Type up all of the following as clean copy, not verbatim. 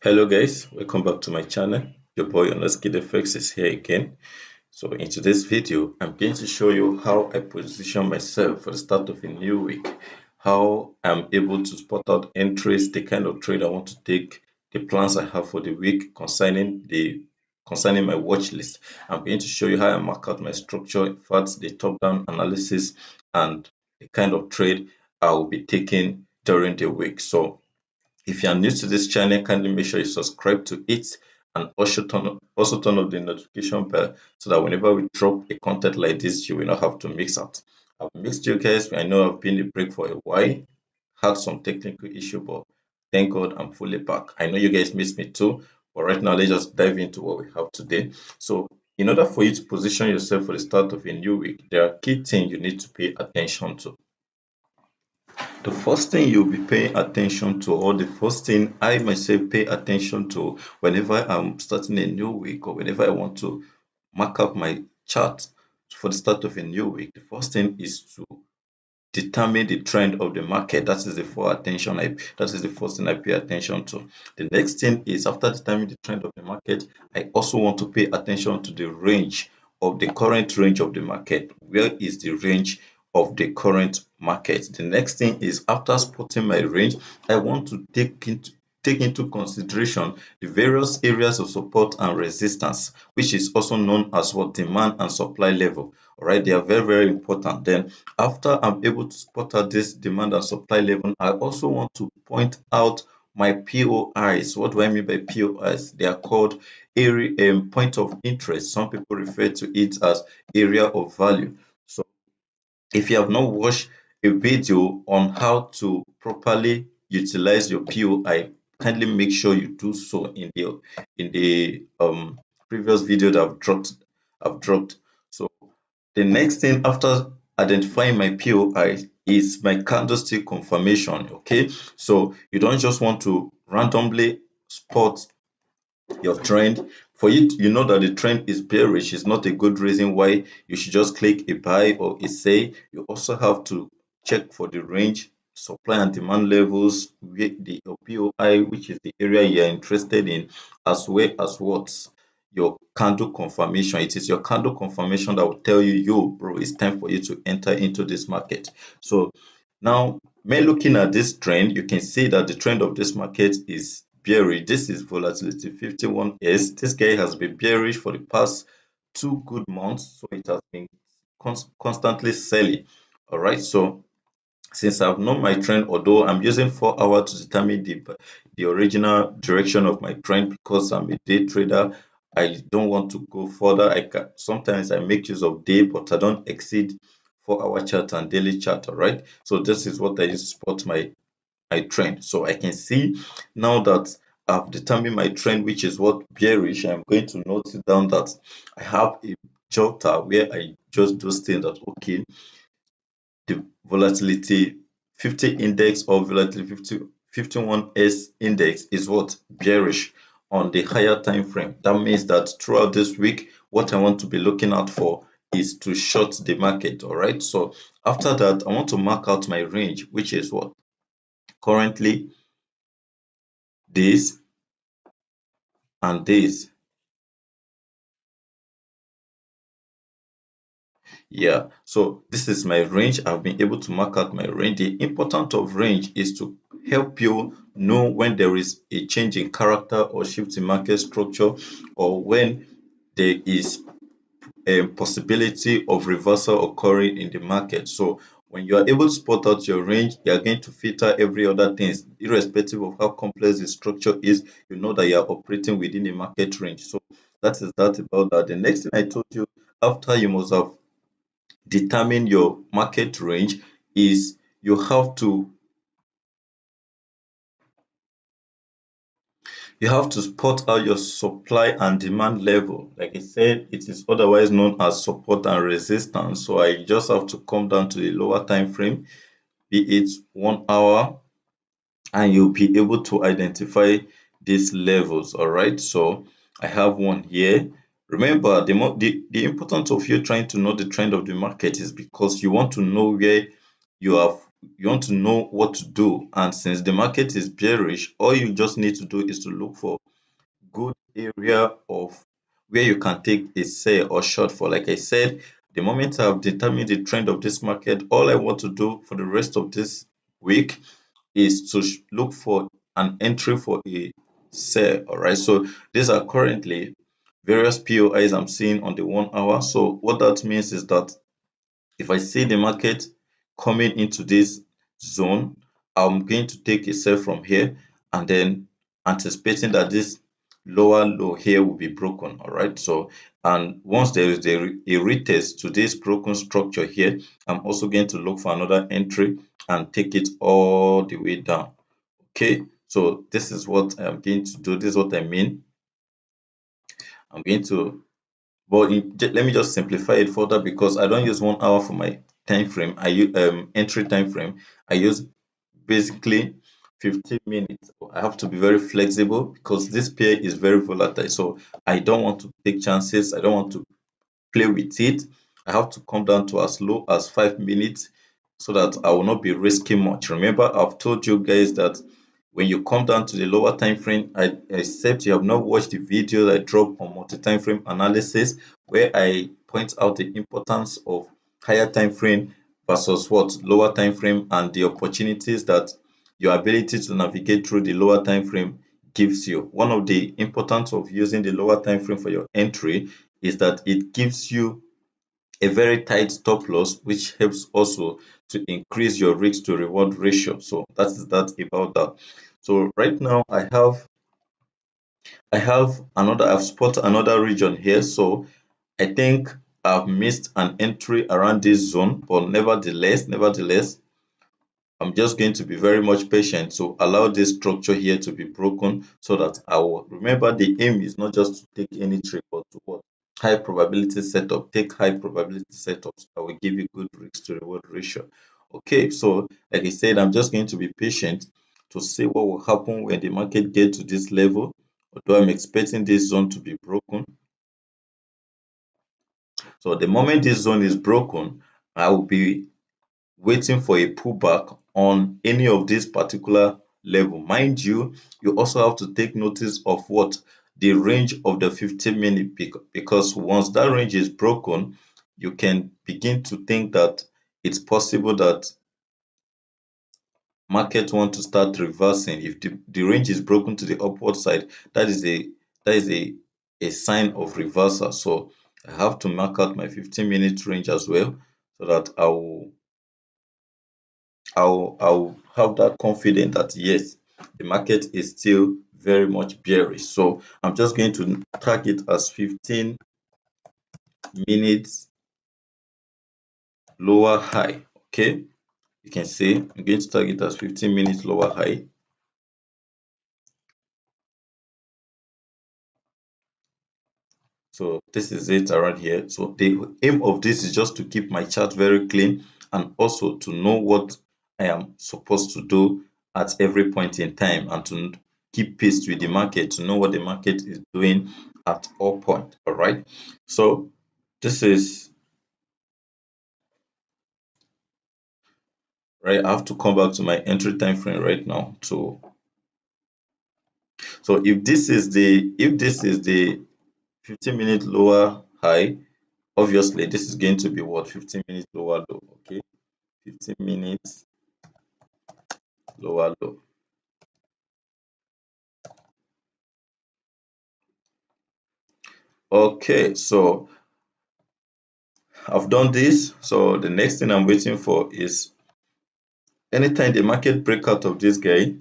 Hello guys, welcome back to my channel. Your boy Onoskid FX is here again. So in today's video, I'm going to show you how I position myself for the start of a new week, how I'm able to spot out entries, the kind of trade I want to take, the plans I have for the week concerning my watch list. I'm going to show you how I mark out my structure, in fact, the top-down analysis and the kind of trade I will be taking during the week. So if you are new to this channel, kindly make sure you subscribe to it and also turn on the notification bell so that whenever we drop a content like this, you will not have to mix out. I've mixed you guys. I know I've been a break for a while, had some technical issue, but thank God I'm fully back. I know you guys missed me too, but right now let's just dive into what we have today. So in order for you to position yourself for the start of a new week, there are key things you need to pay attention to. The first thing you'll be paying attention to, or the first thing I myself pay attention to whenever I'm starting a new week or whenever I want to mark up my chart for the start of a new week, the first thing is to determine the trend of the market. That is the first thing I pay attention to. The next thing is, after determining the trend of the market, I also want to pay attention to the range of the current range of the market. Where is the range of the current market? The next thing is, after spotting my range, I want to take into consideration the various areas of support and resistance, which is also known as what demand and supply level. All right, they are very, very important. Then after I'm able to spot out this demand and supply level, I also want to point out my POIs. What do I mean by POIs? They are called area point of interest. Some people refer to it as area of value. So if you have not watched a video on how to properly utilize your POI, kindly make sure you do so in the previous video that I've dropped. So the next thing after identifying my POI is my candlestick confirmation. Okay, so you don't just want to randomly spot your trend. For you know that the trend is bearish is not a good reason why you should just click a buy or a sell. You also have to check for the range, supply and demand levels, the POI, which is the area you are interested in, as well as what your candle confirmation. It is your candle confirmation that will tell you, yo bro, it's time for you to enter into this market. So now, when looking at this trend, you can see that the trend of this market is bearish. This is volatility 51S. This guy has been bearish for the past 2 good months, so it has been constantly selling. All right, so since I've known my trend, although I'm using 4 hours to determine the original direction of my trend, because I'm a day trader, I don't want to go further. Sometimes I make use of day, but I don't exceed 4 hour chart and daily chart. All right, so this is what I use to spot my trend. So I can see now that I've determined my trend, which is what bearish. I'm going to note it down that I have a jotter where I just do things that okay, the volatility 50 index or volatility 51S index is what bearish on the higher time frame. That means that throughout this week, what I want to be looking out for is to short the market. All right, so after that, I want to mark out my range, which is what currently this and this. Yeah, so this is my range. I've been able to mark out my range. The importance of range is to help you know when there is a change in character or shift in market structure, or when there is a possibility of reversal occurring in the market. So when you are able to spot out your range, you are going to filter every other things, irrespective of how complex the structure is. You know that you are operating within a market range. So that is that about that. The next thing I told you, after you must have determine your market range, is you have to spot out your supply and demand level. Like I said, it is otherwise known as support and resistance. So I just have to come down to the lower time frame, be it 1 hour, and you'll be able to identify these levels. All right, so I have one here. Remember, the importance of you trying to know the trend of the market is because you want to know where you have you want to know what to do. And since the market is bearish, all you just need to do is to look for good area of where you can take a sell or short for. Like I said, the moment I've determined the trend of this market, all I want to do for the rest of this week is to look for an entry for a sell. All right, so these are currently various POIs I'm seeing on the 1 hour. So what that means is that if I see the market coming into this zone, I'm going to take a sell from here, and then anticipating that this lower low here will be broken. All right, so and once there is a retest to this broken structure here, I'm also going to look for another entry and take it all the way down. Okay, so this is what I'm going to do. This is what I mean. I'm going to, but let me just simplify it further, because I don't use 1 hour for my time frame. I use entry time frame. I use basically 15 minutes. I have to be very flexible because this pair is very volatile. So I don't want to take chances. I don't want to play with it. I have to come down to as low as 5 minutes so that I will not be risking much. Remember, I've told you guys that when you come down to the lower time frame, except you have not watched the video that I dropped on multi-time frame analysis, where I point out the importance of higher time frame versus what lower time frame, and the opportunities that your ability to navigate through the lower time frame gives you. One of the importance of using the lower time frame for your entry is that it gives you a very tight stop loss, which helps also to increase your risk to reward ratio. So that is that about that. So right now I've spotted another region here. So I think I've missed an entry around this zone, but nevertheless, I'm just going to be very much patient to allow this structure here to be broken, so that I will remember the aim is not just to take any trade, but to what high probability setup. Take high probability setups that will give you good risk to reward ratio. Okay, so like I said, I'm just going to be patient to see what will happen when the market gets to this level. Although I'm expecting this zone to be broken. So the moment this zone is broken, I will be waiting for a pullback on any of this particular level. Mind you, you also have to take notice of what the range of the 15-minute peak, because once that range is broken, you can begin to think that it's possible that market want to start reversing. If the range is broken to the upward side, that is a sign of reversal. So I have to mark out my 15-minute range as well, so that I'll have that confidence that yes, the market is still very much bearish. So I'm just going to target as 15 minutes lower high. Okay, you can see I'm going to target as 15 minutes lower high. So this is it around here. So the aim of this is just to keep my chart very clean, and also to know what I am supposed to do at every point in time, and to keep pace with the market, to know what the market is doing at all point. All right. So this is right. I have to come back to my entry time frame right now. So if this is the 15-minute lower high, obviously this is going to be what 15 minutes lower low. Okay, 15 minutes lower low. Okay, so I've done this. So the next thing I'm waiting for is anytime the market break out of this guy.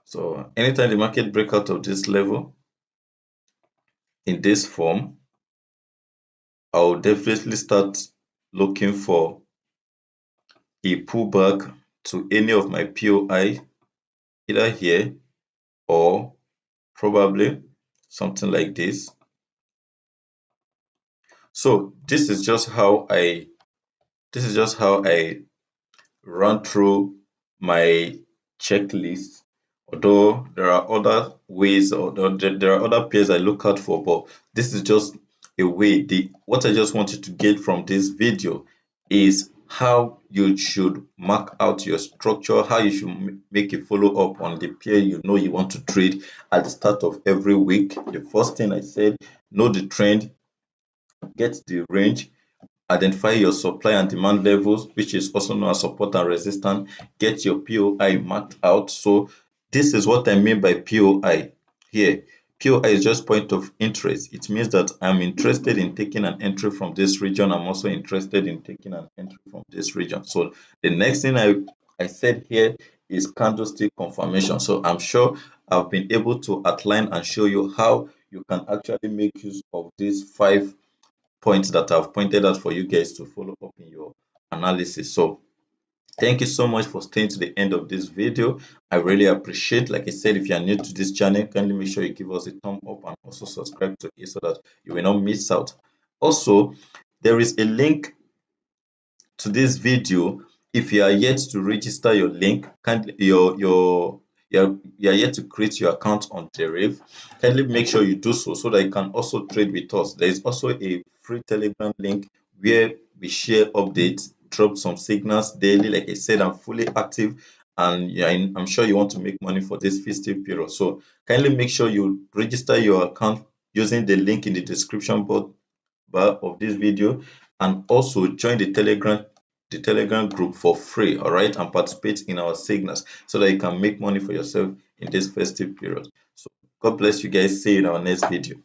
So anytime the market break out of this level in this form, I'll definitely start looking for a pullback to any of my POI, either here or probably something like this. So this is just how I run through my checklist Although there are other ways, or there are other pairs I look out for, but this is just a way. What I just want you to get from this video is how you should mark out your structure, how you should make a follow up on the pair you know you want to trade at the start of every week. The first thing I said, know the trend, get the range, identify your supply and demand levels, which is also known as support and resistance. Get your POI marked out. So this is what I mean by POI here. POI is just point of interest. It means that I'm interested in taking an entry from this region. I'm also interested in taking an entry from this region. So the next thing I said here is candlestick confirmation. So I'm sure I've been able to outline and show you how you can actually make use of these 5 points that I've pointed out for you guys to follow up in your analysis. So thank you so much for staying to the end of this video. I really appreciate. Like I said, if you are new to this channel, kindly make sure you give us a thumb up and also subscribe to it so that you will not miss out. Also, there is a link to this video. If you are yet to register your link, kindly you are yet to create your account on Deriv, kindly make sure you do so that you can also trade with us. There is also a free Telegram link where we share updates, drop some signals daily. Like I said, I'm fully active, and yeah, I'm sure you want to make money for this festive period. So kindly make sure you register your account using the link in the description bar of this video, and also join the telegram group for free, all right, and participate in our signals so that you can make money for yourself in this festive period. So God bless you guys. See you in our next video.